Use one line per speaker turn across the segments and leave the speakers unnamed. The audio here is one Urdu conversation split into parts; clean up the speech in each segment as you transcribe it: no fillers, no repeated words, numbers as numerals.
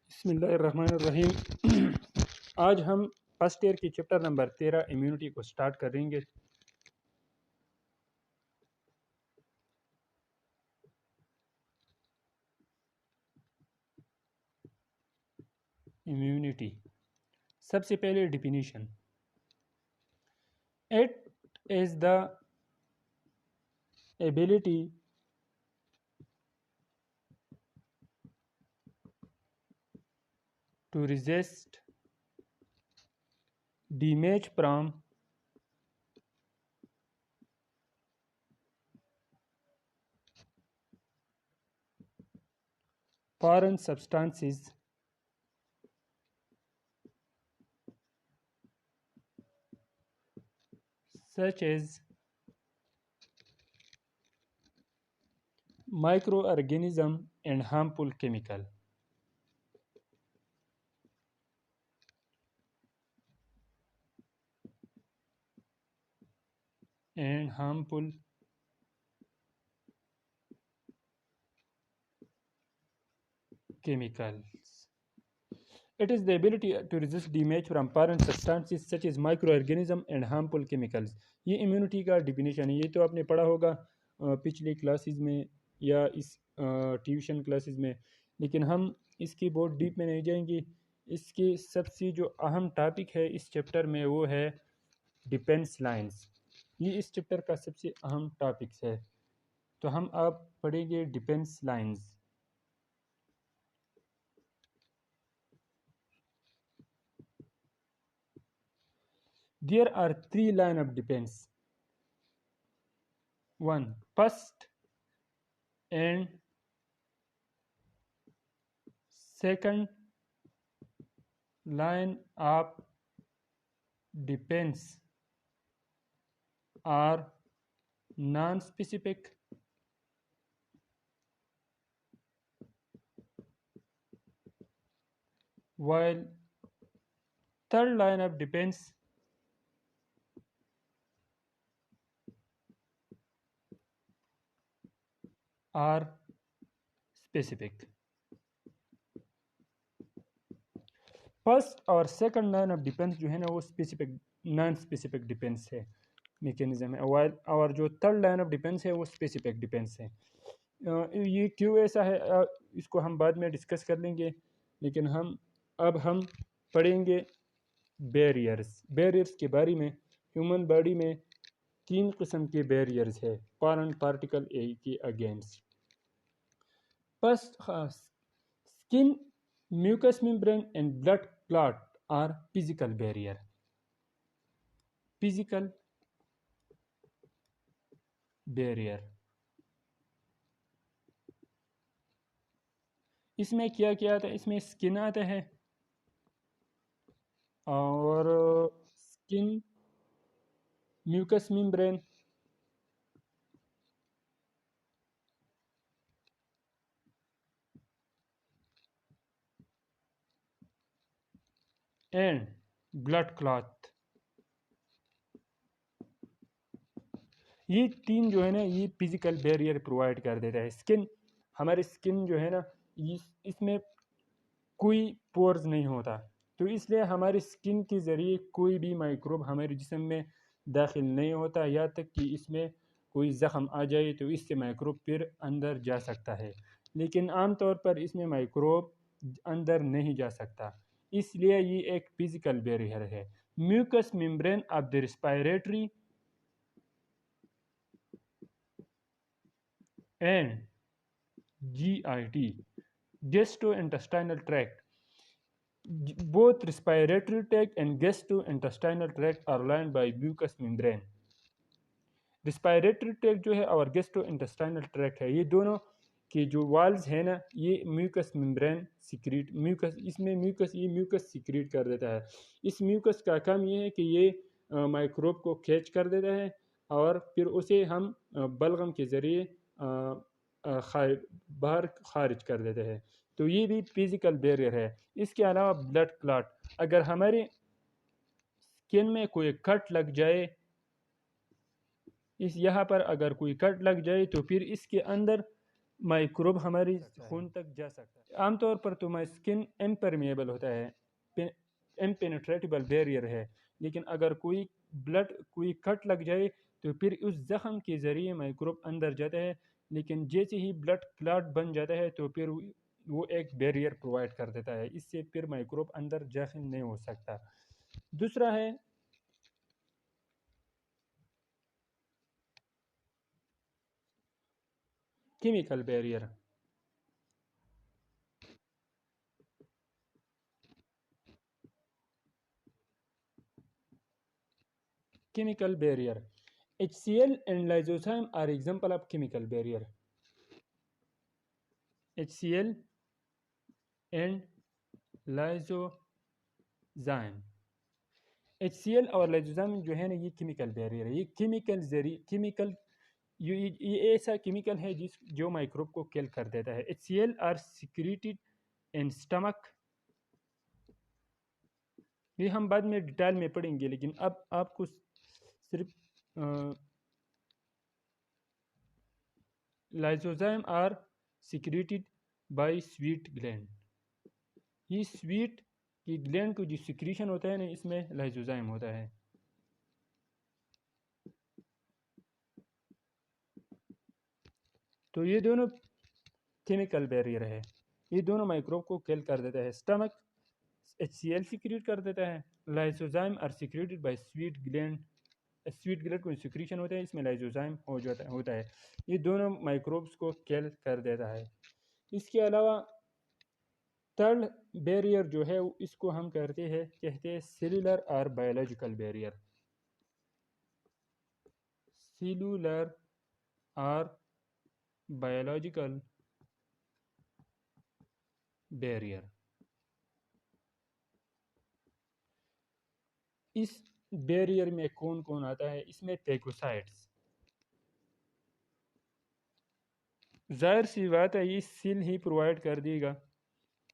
بسم اللہ الرحمن الرحیم۔ آج ہم فرسٹ ایئر کی چیپٹر نمبر 13 امیونٹی کو سٹارٹ کریں گے۔ امیونٹی، سب سے پہلے definition: it is the ability to resist damage from foreign substances such as microorganism and harmful chemical. And harmful chemicals. It is the ability to resist damage from foreign substances such as microorganism and harmful chemicals. یہ امیونٹی کا ڈیفینیشن ہے۔ یہ تو آپ نے پڑھا ہوگا پچھلی کلاسز میں یا اس ٹیوشن کلاسز میں، لیکن ہم اس کی بہت ڈیپ میں نہیں جائیں گے۔ اس کی سب سے جو اہم ٹاپک ہے اس چیپٹر میں وہ ہے ڈیفینس لائنز۔ یہ اس چیپٹر کا سب سے اہم ٹاپکس ہے، تو ہم آپ پڑھیں گے defence lines. There are three lines of defense. One, first and second line of defense are non-specific while third line of defense are specific. First اور سیکنڈ لائن آف ڈیفینس جو ہے نا وہ اسپیسیفک نان اسپیسیفک ڈیفینس ہے، میکینزم ہے، اور جو تھرڈ لائن آف ڈیفینس ہے وہ اسپیسیفک ڈیفینس ہے۔ یہ کیوں ایسا ہے اس کو ہم بعد میں ڈسکس کر لیں گے، لیکن اب ہم پڑھیں گے بیریئرز کے بارے میں۔ ہیومن باڈی میں 3 قسم کے بیریئرز ہے فارن پارٹیکل کے against. First, skin, mucous membrane and blood clot are physical barrier. Physical barrier. اس میں کیا آتا ہے؟ اس میں اسکن آتا ہے، اور skin, mucous membrane and blood clot. یہ 3 جو ہے نا یہ فزیکل بیریئر پرووائڈ کر دیتا ہے۔ اسکن، ہماری اسکن جو ہے نا اس میں کوئی پورز نہیں ہوتا، تو اس لیے ہماری اسکن کے ذریعے کوئی بھی مائکروب ہمارے جسم میں داخل نہیں ہوتا، یا تک کہ اس میں کوئی زخم آ جائے تو اس سے مائکروب پھر اندر جا سکتا ہے، لیکن عام طور پر اس میں مائکروب اندر نہیں جا سکتا، اس لیے یہ ایک فزیکل بیریئر ہے۔ Mucus membrane of the respiratory and GIT, gastrointestinal tract. Both respiratory tract and gastrointestinal tract are lined by mucous membrane. Respiratory tract جو ہے اور gastrointestinal tract ہے، یہ دونوں کے جو والز ہیں نا یہ mucous membrane secrete mucus secrete کر دیتا ہے۔ اس میوکس کا کام یہ ہے کہ یہ مائکروب کو کیچ کر دیتا ہے اور پھر اسے ہم بلغم کے ذریعے باہر خارج کر دیتے ہیں، تو یہ بھی فزیکل بیریئر ہے۔ اس کے علاوہ بلڈ کلاٹ، اگر ہمارے اسکن میں کوئی کٹ لگ جائے، یہاں پر اگر کوئی کٹ لگ جائے تو پھر اس کے اندر مائکروب ہماری خون تک جا سکتا ہے. عام طور پر تو اسکن امپرمیبل ہوتا ہے، امپینیٹریٹیبل بیریئر ہے، لیکن اگر کوئی کٹ لگ جائے تو پھر اس زخم کے ذریعے مائکروب اندر جاتا ہے، لیکن جیسے ہی بلڈ کلاٹ بن جاتا ہے تو پھر وہ ایک بیریئر پرووائڈ کر دیتا ہے، اس سے پھر مائکروب اندر داخل نہیں ہو سکتا. دوسرا ہے chemical barrier. Chemical barrier. HCl and lysozyme are example of chemical barrier. HCl and lysozyme. HCl اور lysozyme جو ہے نا یہ کیمیکل بیریئر ہے. یہ یہ ایسا کیمیکل ہے جو مائکروب کو کل کر دیتا ہے. HCl are secreted in stomach. یہ ہم بعد میں ڈیٹیل میں پڑھیں گے، لیکن اب آپ کو صرف lysozyme are secreted by sweet gland. یہ سویٹ کی گلینڈ کو جو سیکریشن ہوتا ہے نا اس میں لائزوزائم ہوتا ہے. تو یہ دونوں کیمیکل بیریئر ہے، یہ دونوں مائکروب کو کل کر دیتا ہے. سٹمک HCl سیکریٹ کر دیتا ہے، lysozyme are secreted by sweat gland. Sweat gland کو سیکریشن ہوتا ہے، اس میں لائزوزائم ہوتا ہے. یہ دونوں مائکروبس کو کل کر دیتا ہے. اس کے علاوہ تھرڈ بیریئر جو ہے اس کو ہم کہتے ہیں سیلولر اور بایولوجیکل بیریئر. سیلولر اور بایولوجیکل بیریئر. اس بیریئر میں کون کون آتا ہے؟ اس میں پیگوسائٹس. ظاہر سی بات ہے یہ سیل ہی پرووائڈ کر دے گا.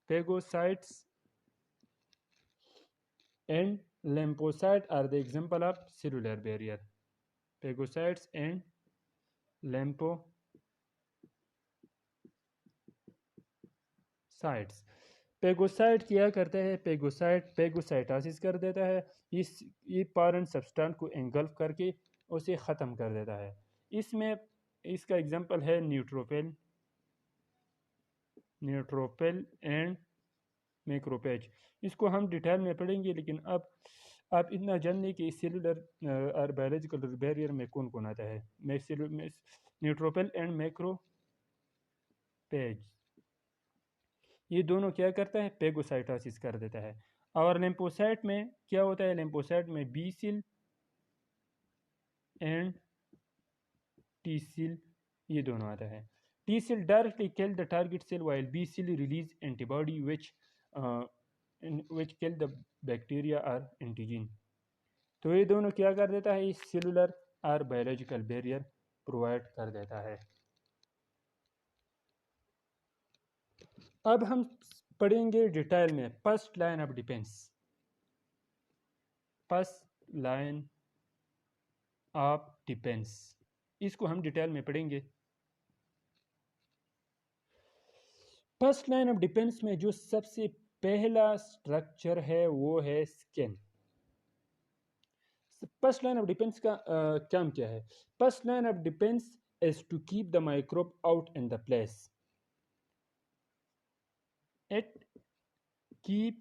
Phagocytes and lymphocyte are the example of cellular barrier. Phagocytes and lymphocytes. Phagocyte کیا کرتا ہے؟ پیگوسائٹاسس کر دیتا ہے. یہ پارن سبسٹانٹ کو انگلف کر کے اسے ختم کر دیتا ہے. اس کا ایگزامپل ہے نیوٹروفل اینڈ میکروپیج. اس کو ہم ڈیٹیل میں پڑھیں گے، لیکن اب آپ اتنا جان لیں کہ سیلولر اور بایولوجیکل بیریئر میں کون کون آتا ہے. نیوٹروفل اینڈ میکروپیج یہ دونوں کیا کرتا ہے؟ پیگوسائٹاسس کر دیتا ہے. اور لیمپوسائٹ میں کیا ہوتا ہے؟ لیمپوسائٹ میں B cell and T cell یہ دونوں آتا ہے. T cell directly kill the target cell while B cell release antibody which kill the bacteria or antigen. تو یہ دونوں کیا کر دیتا ہے؟ یہ سیلولر اور بایولوجیکل بیریئر پرووائڈ کر دیتا ہے. اب ہم پڑھیں گے ڈیٹیل میں first line of defence. First line of defence اس کو ہم ڈیٹیل میں پڑھیں گے. فرسٹ لائن آف ڈیفینس میں جو سب سے پہلا سٹرکچر ہے وہ ہے سکن. فرسٹ لائن آف ڈیفینس کا کام کیا ہے؟ First line of defence is to keep the microbe out in the place. It keep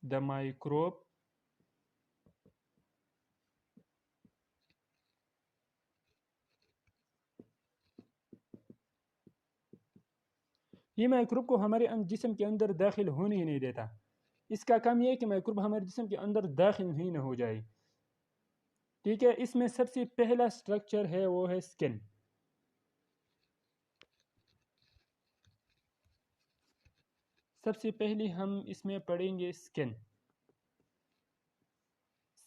the microbe یہ مائکروب کو ہمارے جسم کے اندر داخل ہونے ہی نہیں دیتا. اس کا کام یہ ہے کہ مائکروب ہمارے جسم کے اندر داخل ہی نہ ہو جائے. ٹھیک ہے، اس میں سب سے پہلا سٹرکچر ہے وہ ہے سکن. سب سے پہلے ہم اس میں پڑھیں گے سکن.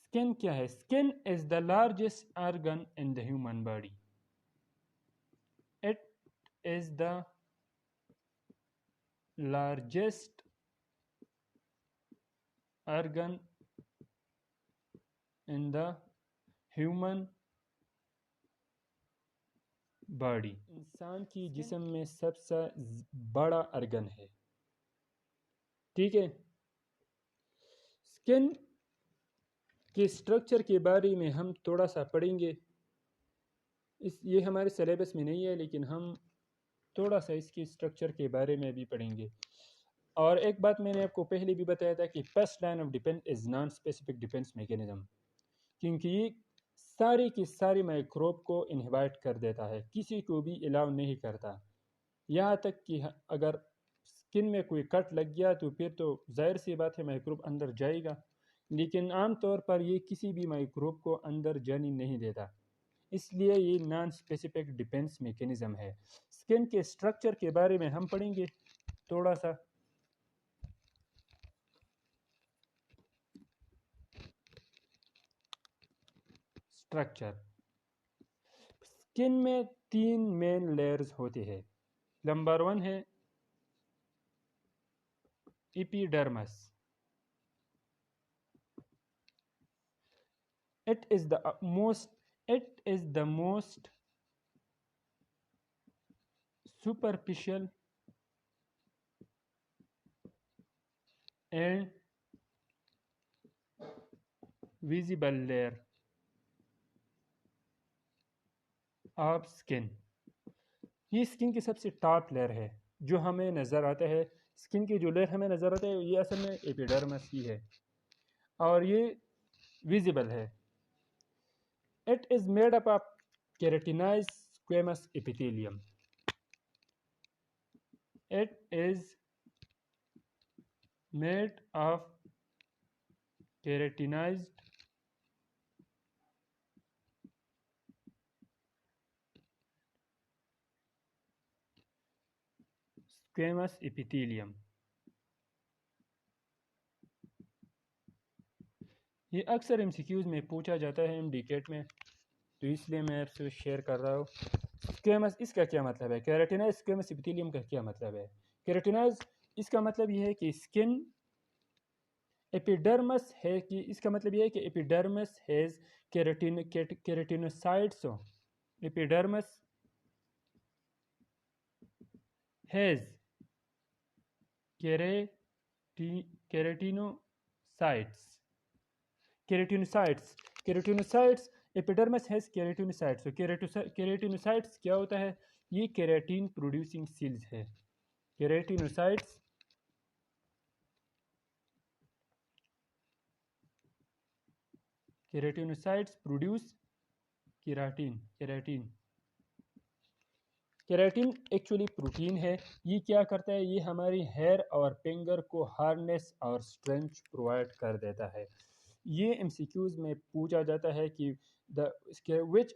سکن کیا ہے؟ Skin is the largest organ in the human body. It is the largest organ in the human body انسان کی جسم میں سب سے بڑا ارگن ہے، ٹھیک ہے۔ سکن کے سٹرکچر کے بارے میں ہم تھوڑا سا پڑھیں گے، یہ ہمارے سلیبس میں نہیں ہے لیکن ہم تھوڑا سا اس کی سٹرکچر کے بارے میں بھی پڑھیں گے۔ اور ایک بات میں نے آپ کو پہلے بھی بتایا تھا کہ first line of defence is non specific defence mechanism, کیونکہ یہ ساری کی ساری مائکروب کو انہیبائٹ کر دیتا ہے، کسی کو بھی الاؤ نہیں کرتا، یہاں تک کہ اگر سکن میں کوئی کٹ لگ گیا تو پھر تو ظاہر سی بات ہے مائکروب اندر جائے گا، لیکن عام طور پر یہ کسی بھی مائکروب کو اندر جانے نہیں دیتا، اس لیے یہ نان اسپیسیفک ڈیفنس میکینزم ہے۔ سکن کے سٹرکچر کے بارے میں ہم پڑھیں گے تھوڑا سا۔ سٹرکچر سکن میں 3 مین لیئرز ہوتے ہیں۔ نمبر 1 ہے ایپیڈرمس، it is the most superficial and visible layer of skin۔ یہ سکن کی سب سے ٹاپ لیئر ہے جو ہمیں نظر آتا ہے، سکن کی جو لیئر ہمیں نظر آتا ہے یہ اصل میں ایپیڈرمس ہی ہے، اور یہ ویزیبل ہے۔ It is made up of keratinized squamous epithelium۔ It is made of keratinized squamous epithelium۔ یہ اکثر MCQs میں پوچھا جاتا ہے MDCAT میں، تو اس لیے میں آپ سے شیئر کر رہا ہوں۔ سکویمس اس کا کیا مطلب ہے؟ کیراٹینائز سکویمس ایپیتھیلیم کا کیا مطلب ہے؟ کیراٹینائز اس کا مطلب یہ ہے کہ سکن ایپیڈرمس ہے، کہ اس کا مطلب یہ ہے کہ ایپیڈرمس ہیز کیراٹینوسائٹس، ایپیڈرمس ہیز کیراٹینوسائٹس ایپیڈرمس ہیز کیراٹینوسائٹس۔ کیراٹینوسائٹس کیا ہوتا ہے؟ یہ کیراٹین پروڈیوسنگ سیلز ہے۔ کیراٹینوسائٹس پروڈیوس کیراٹین ایکچولی پروٹین ہے۔ یہ کیا کرتا ہے؟ یہ ہماری ہیئر اور فنگر کو ہارڈنس اور اسٹرینتھ پرووائڈ کر دیتا ہے۔ یہ MCQs میں پوچھا جاتا ہے کہ which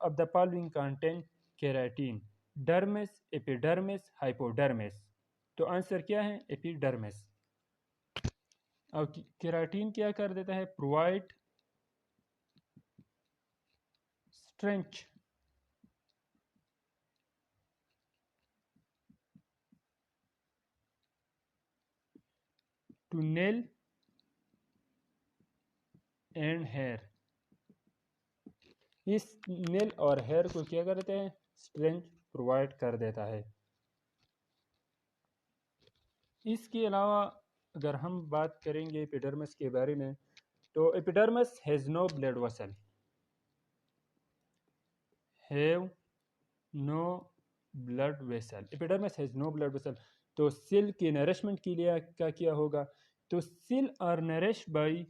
of the following contain keratin؟ Dermis, epidermis, hypodermis? تو آنسر کیا ہے؟ ایپیڈرمس۔ اور کیراٹین کیا کر دیتا ہے؟ Provide strength to nail and hair. اس نیل اور ہیئر کو کیا کرتے ہیں؟ اسٹرینتھ پرووائڈ کر دیتا ہے۔ اس کے علاوہ اگر ہم بات کریں گے ایپیڈرمس کے بارے میں، تو epidermis has no blood vessel, epidermis has no blood vessel. تو سیل کے نرشمنٹ کے لیے کیا ہوگا؟ تو cell are nourished by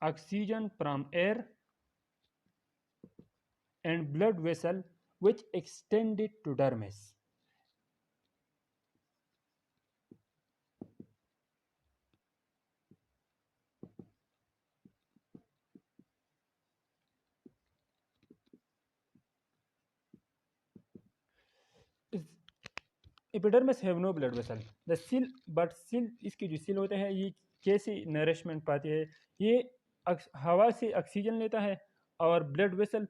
oxygen from air and blood vessel which extended to dermis۔ Epidermis have no blood vessel the cell, but cell اس کی جو سیل ہوتا ہے یہ کیسے نرشمنٹ پاتے ہیں؟ یہ ہوا سے آکسیجن لیتا ہے، اور بلڈ ویسل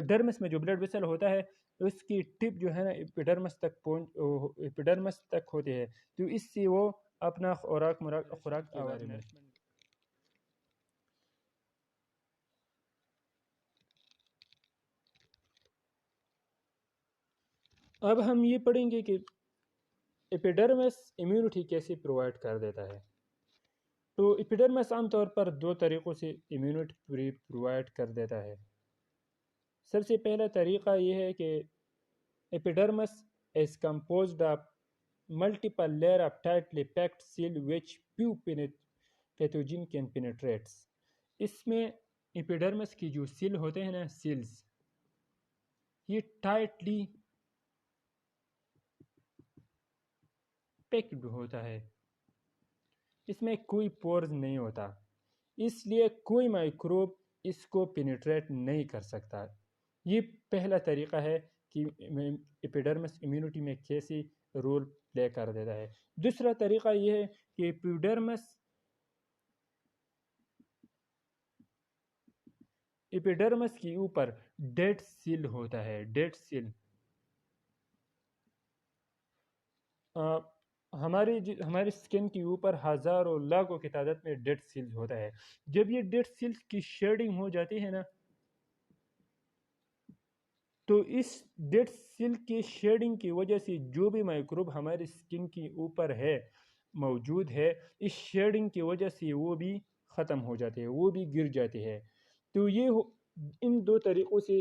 ڈرمس میں جو بلڈ ویسل ہوتا ہے اس کی ٹپ جو ہے نا ایپیڈرمس تک ہوتے ہیں، تو اس سے وہ اپنا خوراک کے بارے میں اب ہم یہ پڑھیں گے کہ ایپیڈرمس امیونٹی کیسے پرووائڈ کر دیتا ہے. تو ایپیڈرمس عام طور پر دو طریقوں سے امیونٹی پرووائڈ کر دیتا ہے. سب سے پہلا طریقہ یہ ہے کہ ایپیڈرمس is composed of multiple layer of tightly packed seal which few pathogen can penetrate. اس میں ایپیڈرمس کی جو سیل ہوتے ہیں نا، سیلز، یہ ٹائٹلی پیکڈ ہوتا ہے، اس میں کوئی پورز نہیں ہوتا، اس لیے کوئی مائکروب اس کو پینیٹریٹ نہیں کر سکتا. یہ پہلا طریقہ ہے کہ ایپیڈرمس امیونٹی میں کیسے رول پلے کر دیتا ہے. دوسرا طریقہ یہ ہے کہ ایپیڈرمس کے اوپر ڈیڈ سیل ہوتا ہے. ڈیڈ سیل ہماری سکن کے اوپر ہزاروں لاکھوں کی تعداد میں ڈیڈ سیل ہوتا ہے. جب یہ ڈیڈ سیل کی شیڈنگ ہو جاتی ہے نا، تو اس ڈیڈ سیل کی شیڈنگ کی وجہ سے جو بھی مائکروب ہماری سکن کے اوپر ہے، موجود ہے، اس شیڈنگ کی وجہ سے وہ بھی ختم ہو جاتے ہیں، وہ بھی گر جاتے ہیں. تو یہ ان دو طریقوں سے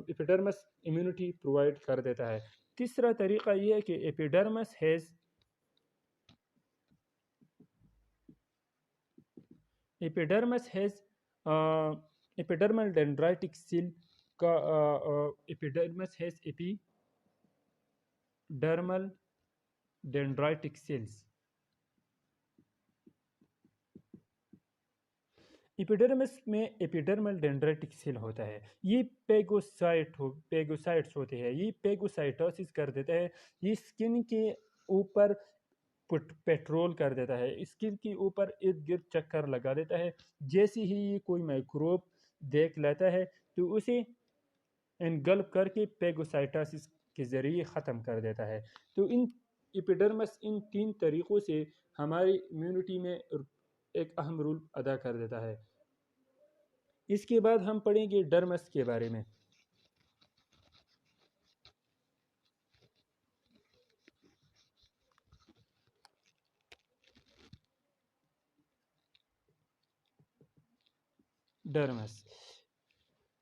ایپیڈرمس امیونٹی پرووائڈ کر دیتا ہے. تیسرا طریقہ یہ ہے کہ ایپیڈرمس ہیز ایپیڈرمل ڈینڈرائٹک سیل کا ایپیڈرمس ہیز ایپیڈرمل ڈینڈرائٹک سیلز. ایپیڈرمس میں ایپیڈرمل ڈینڈرائٹک سیل ہوتا ہے. یہ پیگوسائٹس ہوتے ہیں. یہ پیگوسائٹوسس کر دیتا ہے. یہ اسکن کے اوپر پیٹرول کر دیتا ہے، اسکن کے اوپر ارد گرد چکر لگا دیتا ہے. جیسے ہی یہ کوئی مائکروب دیکھ لیتا ہے تو اسے انگلب کر کے پیگوسائٹوسس کے ذریعے ختم کر دیتا ہے. تو ایپیڈرمس ان تین طریقوں سے ہماری امیونٹی میں ایک اہم رول ادا کر دیتا ہے. اس کے بعد ہم پڑھیں گے ڈرمس کے بارے میں.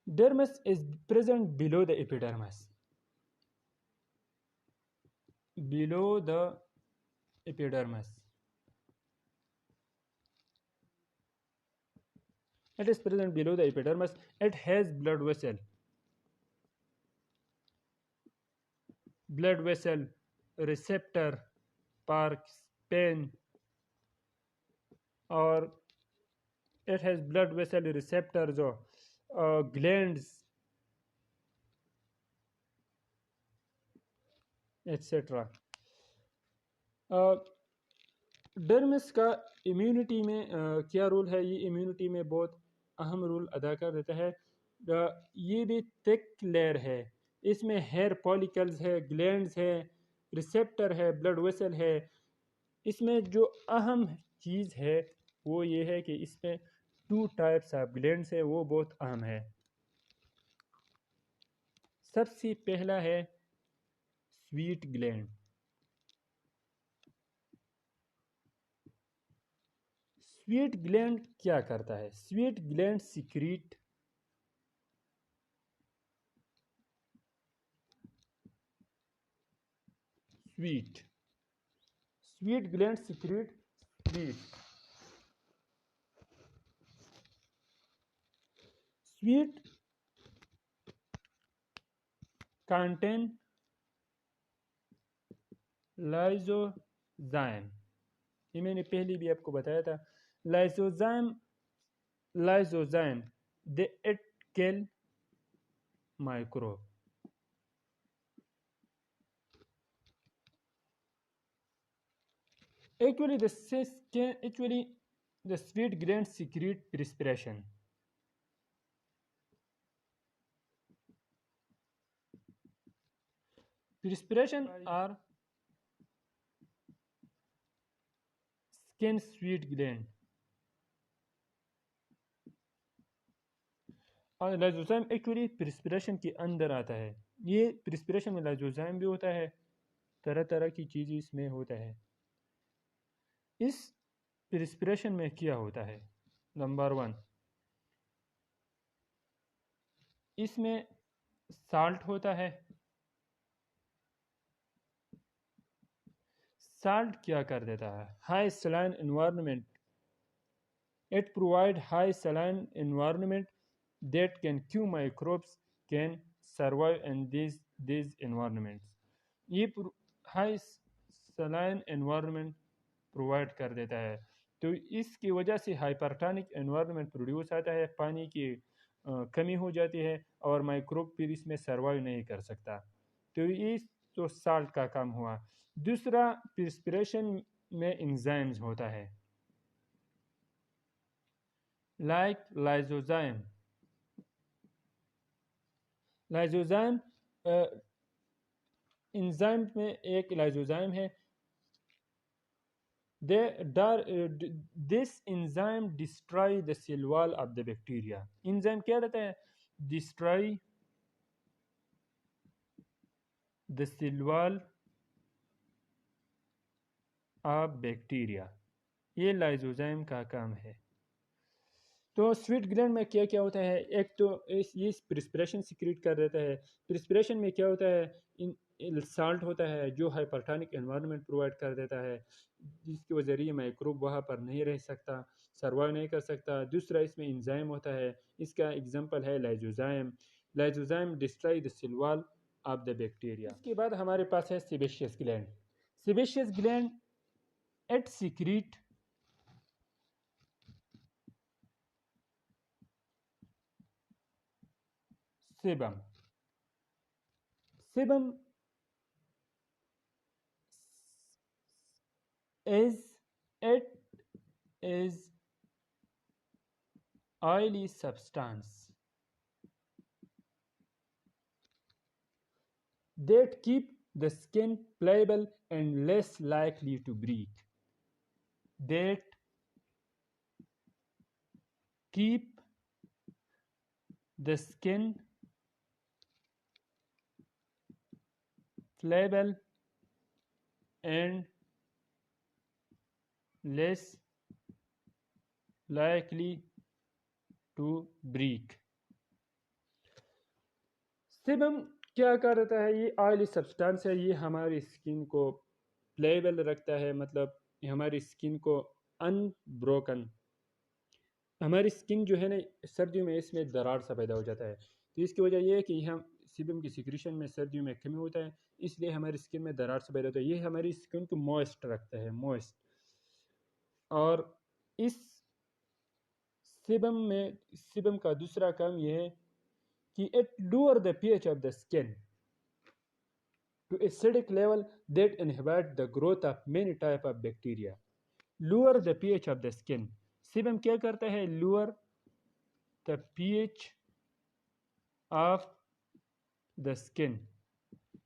Dermis is present below the epidermis. Below the epidermis. It is present below the epidermis. It has blood vessel, receptor, Park's pain, or it has blood vessel receptors or glands, etc. Drums کا امیونٹی میں کیا رول ہے؟ یہ امیونٹی میں بہت اہم رول ادا کر دیتا ہے. یہ بھی تھک لیئر ہے. اس میں ہیئر پالیکلز ہے، گلینڈز ہے، ریسیپٹر ہے، بلڈ ویسل ہے. اس میں جو اہم چیز ہے وہ یہ ہے کہ اس میں 2 ٹائپس آف گلینڈز ہے، وہ بہت اہم ہے. سب سے پہلا ہے سویٹ گلینڈ. سویٹ گلینڈ کیا کرتا ہے؟ Sweat gland secrete sweat gland secrete sweat contain lysozyme. یہ میں نے پہلے بھی آپ کو بتایا تھا. لائزوزائم دے اٹ کل مائکروب. Actually, the sweet glands secrete perspiration. Perspiration or skin sweet gland اور لائزوزائم ایکچولی پرسپریشن کے اندر آتا ہے. یہ پرسپریشن میں لائزوزائم بھی ہوتا ہے, طرح طرح کی چیزیں اس میں ہوتا ہے. اس پرسپریشن میں کیا ہوتا ہے؟ نمبر 1, اس میں سالٹ ہوتا ہے. سالٹ کیا کر دیتا ہے؟ High saline environment. It provide high saline environment that can few microbes can survive in these environments. یہ high saline environment provide کر دیتا ہے, تو اس کی وجہ سے ہائپرٹونک انوائرمنٹ پروڈیوس آتا ہے, پانی کی کمی ہو جاتی ہے اور مائکروب پھر اس میں سروائیو نہیں کر سکتا. تو یہ تو سالٹ کا کام ہوا. دوسرا, پرسپریشن میں انزائمز ہوتا ہے like lysozyme. lysozyme انزائم میں ایک lysozyme ہے. This enzyme destroy the cell wall of the bacteria. enzyme کیا رہتا ہے؟ destroy the cell wall of bacteria. یہ lysozyme کا کام ہے. تو سویٹ گلینڈ میں کیا کیا ہوتا ہے؟ ایک تو یہ پرسپریشن سیکریٹ کر دیتا ہے. پرسپریشن میں کیا ہوتا ہے؟ سالٹ ہوتا ہے جو ہائپرٹونک انوائرمنٹ پرووائڈ کر دیتا ہے, جس کے ذریعے مائکروب وہاں پر نہیں رہ سکتا, سروائیو نہیں کر سکتا. دوسرا, اس میں انزائم ہوتا ہے, اس کا اگزامپل ہے lysozyme. Lysozyme destroy the cell wall of the bacteria. اس کے بعد ہمارے پاس ہے sebaceous gland. Sebaceous gland it secrete sebum. Sebum is oily substance that keep the skin pliable and less likely to break. That keep the skin pliable and less likely to break. سیبم کیا کرتا ہے؟ یہ آئلی سبسٹانس ہے, یہ ہماری اسکن کو پلیبل رکھتا ہے, مطلب ہماری اسکن کو ان بروکن. ہماری اسکن جو ہے نا سردیوں میں اس میں دراڑ سا پیدا ہو جاتا ہے, تو اس کی وجہ یہ ہے کہ ہم سیبم کی سیکریشن میں سردیوں میں کمی ہوتا ہے, اس لیے ہماری اسکن میں دراڑ سا پیدا ہوتا ہے. یہ ہماری اسکن کو موئسٹ رکھتا ہے, موئسٹ. اور اس سیبم کا دوسرا کام یہ ہے کہ it lower the pH of the skin to acidic level that inhibit the growth of many type of bacteria. Lower the pH of the skin. سیبم کیا کرتا ہے؟ lower the pH of the skin.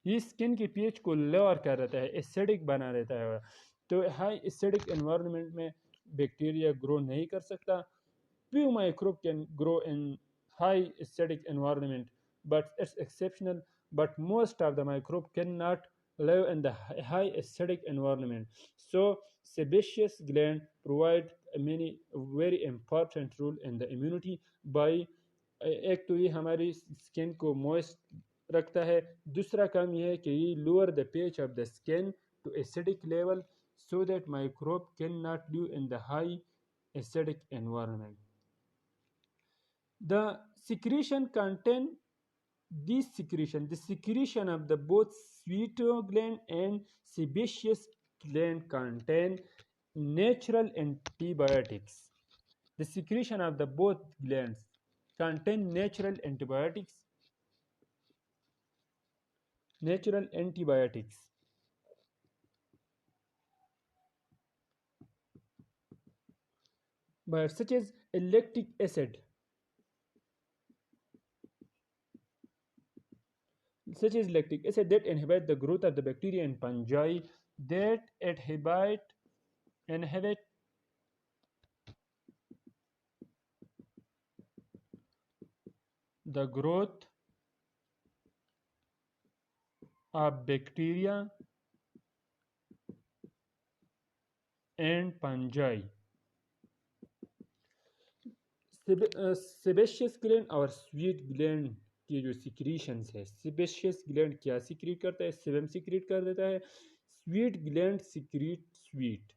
یہ سکن کی پی ایچ کو لوور کر دیتا ہے, ایسیڈک بنا دیتا ہے. تو ہائی ایسیڈک انوائرمنٹ میں بیکٹیریا گرو نہیں کر سکتا. Few microbe can grow in high acidic environment, but it's exceptional. But most of the microbe cannot live in the high acidic environment. So sebaceous gland provide many very important role in the immunity by ایک تو یہ ہماری اسکن کو موئسٹ رکھتا ہے, دوسرا کام یہ ہے کہ یہ lower the pH of the skin to acidic level so that microbe cannot live in the high acidic environment. The secretion contain the secretion of the both sweeto gland and sebaceous gland contain natural antibiotics. The secretion of the both glands contain natural antibiotics. But such as lactic acid, that inhibit the growth of the bacteria and fungi, that inhibit the growth of bacteria and fungi. Sebaceous gland اور سویٹ گلینڈ کی جو سیکریشنز ہے، سیبیشیس گلینڈ کیا سیکریٹ کرتا ہے؟ سیبم سیکریٹ کر دیتا ہے، سویٹ گلینڈ سیکریٹ سویٹ.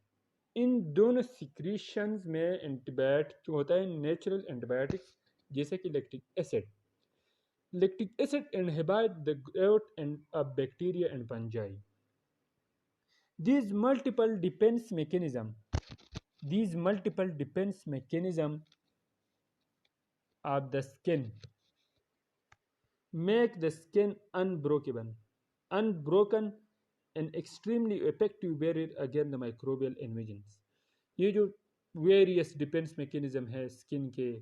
ان دونوں سیکریشنز میں اینٹی بایوٹک ہوتا ہے، نیچرل اینٹی بایوٹکس جیسے کہ lactic acid. Lactic acid inhibit the growth of bacteria and fungi. These multiple defense mechanism of the skin make the skin unbroken and extremely effective barrier against the microbial invasions. یہ جو ویریس ڈیفینس میکینزم ہے اسکن کے،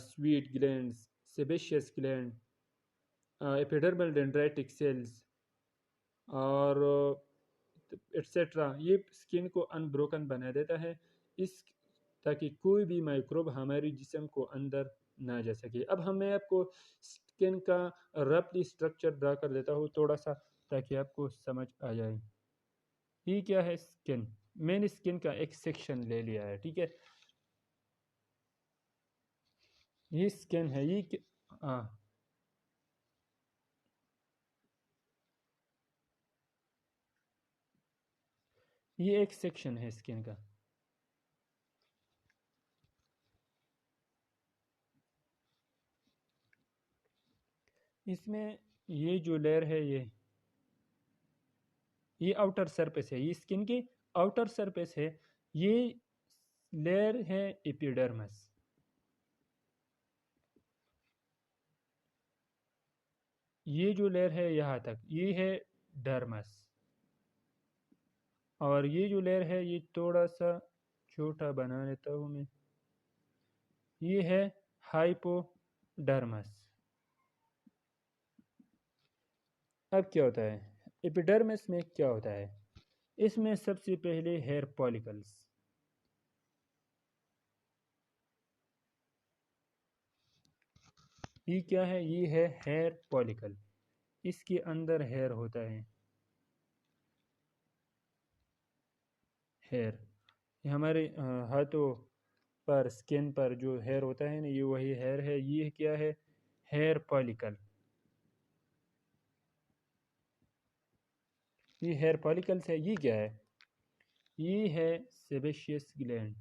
sweat glands, sebaceous gland, epidermal dendritic cells اور ایٹسیٹرا، یہ اسکن کو ان بروکن بنا دیتا ہے اس تاکہ کوئی بھی مائکروب ہمارے جسم کو اندر نہ جا سکے. اب میں آپ کو اسکن کا رفلی اسٹرکچر ڈرا کر دیتا ہوں تھوڑا سا تاکہ آپ کو سمجھ آ جائے. یہ کیا ہے اسکن؟ میں نے اسکن کا ایک سیکشن لے لیا ہے، ٹھیک ہے. یہ اسکن ہے، یہ ایک سیکشن ہے اسکن کا. اس میں یہ جو لیئر ہے یہ آؤٹر سرفیس ہے، یہ اسکن کی آؤٹر سرفیس ہے. یہ لیئر ہے ایپیڈرمس. یہ جو لیئر ہے یہاں تک یہ ہے ڈرمس، اور یہ جو لیئر ہے یہ تھوڑا سا چھوٹا بنا لیتا ہوں میں، یہ ہے ہائپوڈرمس. اب کیا ہوتا ہے ایپیڈرمس میں؟ کیا ہوتا ہے اس میں؟ سب سے پہلے ہیئر پالیکلز. یہ کیا ہے؟ یہ ہے ہیئر پالیکل. اس کے اندر ہیئر ہوتا ہے، ہیئر. یہ ہمارے ہاتھوں پر، سکن پر جو ہیئر ہوتا ہے نا، یہ وہی ہیئر ہے. یہ کیا ہے؟ ہیئر پالیکل. یہ ہیئر پالیکلز ہے. یہ کیا ہے؟ یہ ہے سیبیشیس گلینڈ.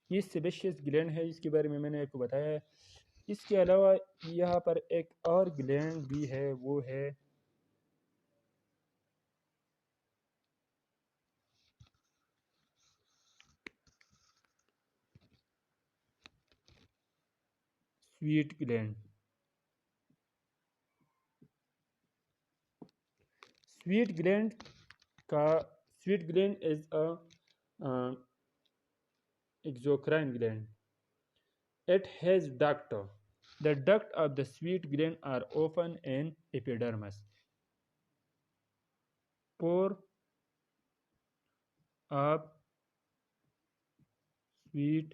یہ سیبیشیس گلینڈ ہے، اس کے بارے میں نے آپ کو بتایا ہے. اس کے علاوہ یہاں پر ایک اور گلینڈ بھی ہے، وہ ہے sweat gland. Sweat gland is exocrine gland. It has duct. The duct of the sweet gland are often in epidermis. Pore of sweet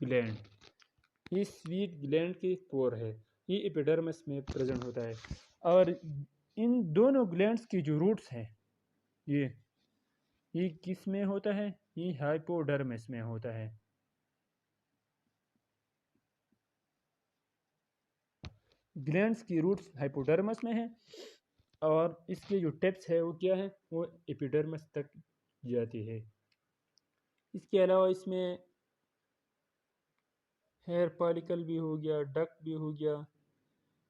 gland. یہ سویٹ گلینڈ کی پور ہے، یہ ایپیڈرمس میں پریزنٹ ہوتا ہے. اور ان دونوں گلینڈز کی جو روٹس ہیں یہ کس میں ہوتا ہے؟ یہ ہائپوڈرمس میں ہوتا ہے. گلینڈز کی روٹس ہائپوڈرمس میں ہیں اور اس کے جو ٹیپس ہے وہ کیا ہے؟ وہ ایپیڈرمس تک جاتی ہے. اس کے علاوہ اس میں ہیئر پالیکل بھی ہو گیا، ڈکٹ بھی ہو گیا.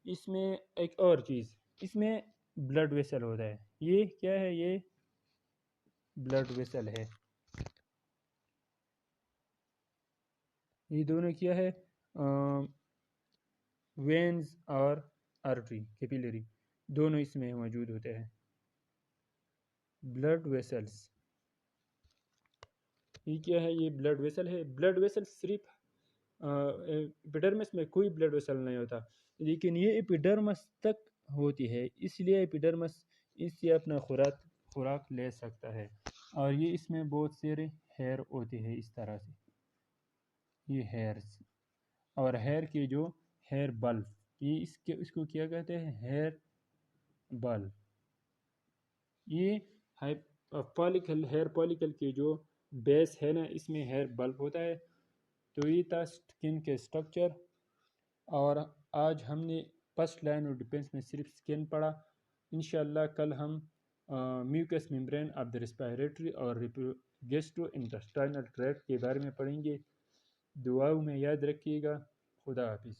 اس میں ایک اور چیز، اس میں بلڈ ویسل ہوتا ہے. یہ کیا ہے؟ یہ بلڈ ویسل ہے. یہ دونوں کیا ہے؟ وینز اور آرٹری کیپیلری دونوں اس میں موجود ہوتے ہیں. بلڈ ویسلز، یہ کیا ہے؟ یہ بلڈ ویسل ہے. بلڈ ویسل صرف ایپیڈرمس میں کوئی بلڈ ویسل نہیں ہوتا، لیکن یہ ایپیڈرمس تک ہوتی ہے. اس لیے ایپیڈرمس اس سے اپنا خوراک لے سکتا ہے. اور یہ اس میں بہت سارے ہیئر ہوتے ہیں اس طرح سے. یہ ہیئرس، اور ہیئر کے جو ہیئر بلب، یہ اس کو کیا کہتے ہیں؟ Hair bulb. یہ ہیئر فالکل کے جو بیس ہے نا، اس میں ہیئر بلب ہوتا ہے۔ تو یہ تھا سکن کے سٹرکچر، اور آج ہم نے فرسٹ لائن آف ڈیفینس میں صرف سکن پڑھا۔ انشاءاللہ کل ہم mucus membrane of the respiratory اور گیسٹرو انٹسٹائنل ٹریکٹ کے بارے میں پڑھیں گے۔ دعاؤں میں یاد رکھیے گا۔ خدا حافظ۔